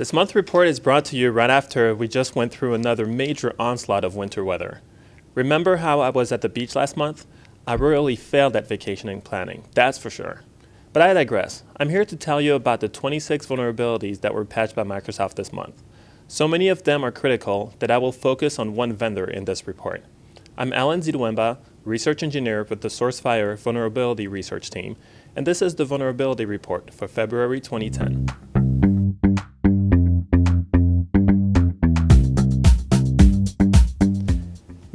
This month's report is brought to you right after we just went through another major onslaught of winter weather. Remember how I was at the beach last month? I really failed at vacationing planning, that's for sure. But I digress. I'm here to tell you about the 26 vulnerabilities that were patched by Microsoft this month. So many of them are critical that I will focus on one vendor in this report. I'm Alan Ziduemba, research engineer with the Sourcefire vulnerability research team, and this is the vulnerability report for February 2010.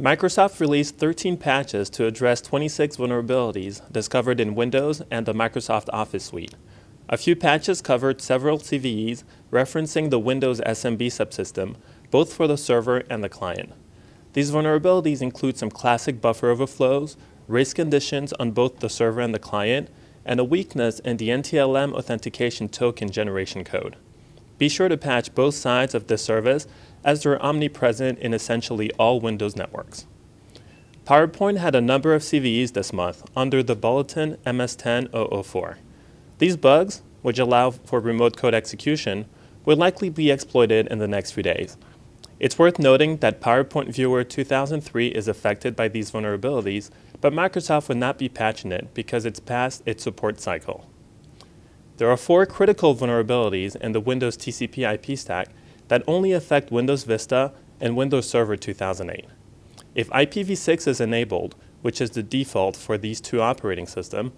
Microsoft released 13 patches to address 26 vulnerabilities discovered in Windows and the Microsoft Office suite. A few patches covered several CVEs referencing the Windows SMB subsystem, both for the server and the client. These vulnerabilities include some classic buffer overflows, race conditions on both the server and the client, and a weakness in the NTLM authentication token generation code. Be sure to patch both sides of this service as they're omnipresent in essentially all Windows networks. PowerPoint had a number of CVEs this month under the bulletin MS10-004. These bugs, which allow for remote code execution, will likely be exploited in the next few days. It's worth noting that PowerPoint Viewer 2003 is affected by these vulnerabilities, but Microsoft would not be patching it because it's past its support cycle. There are 4 critical vulnerabilities in the Windows TCP IP stack that only affect Windows Vista and Windows Server 2008. If IPv6 is enabled, which is the default for these two operating systems,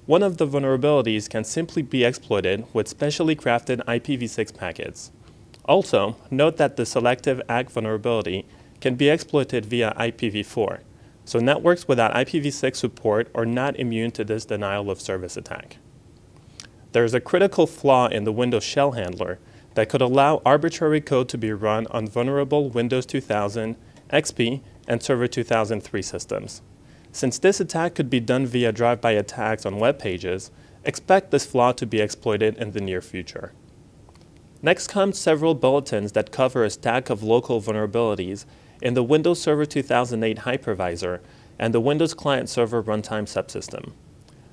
one of the vulnerabilities can simply be exploited with specially crafted IPv6 packets. Also, note that the selective ACK vulnerability can be exploited via IPv4, so networks without IPv6 support are not immune to this denial of service attack. There is a critical flaw in the Windows shell handler that could allow arbitrary code to be run on vulnerable Windows 2000, XP, and Server 2003 systems. Since this attack could be done via drive-by attacks on web pages, expect this flaw to be exploited in the near future. Next comes several bulletins that cover a stack of local vulnerabilities in the Windows Server 2008 hypervisor and the Windows Client Server Runtime subsystem.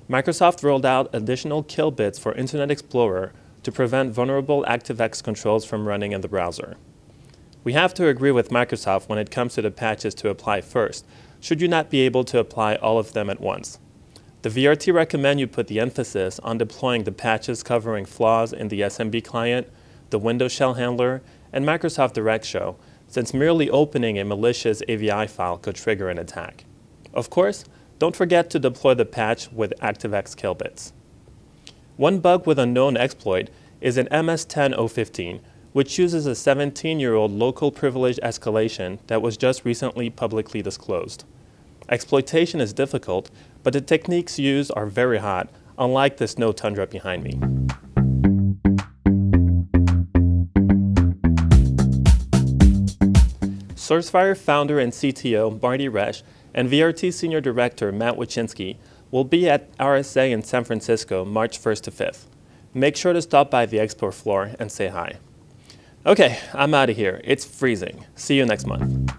Microsoft rolled out additional kill bits for Internet Explorer to prevent vulnerable ActiveX controls from running in the browser. We have to agree with Microsoft when it comes to the patches to apply first, should you not be able to apply all of them at once. The VRT recommend you put the emphasis on deploying the patches covering flaws in the SMB client, the Windows shell handler, and Microsoft Direct Show, since merely opening a malicious AVI file could trigger an attack. Of course, don't forget to deploy the patch with ActiveX killbits. One bug with a known exploit is an MS10-015, which uses a 17-year-old local privilege escalation that was just recently publicly disclosed. Exploitation is difficult, but the techniques used are very hot, unlike the snow tundra behind me. Sourcefire founder and CTO Marty Resch and VRT Senior Director Matt Wachinski will be at RSA in San Francisco March 1st to 5th. Make sure to stop by the expo floor and say hi. Okay, I'm out of here. It's freezing. See you next month.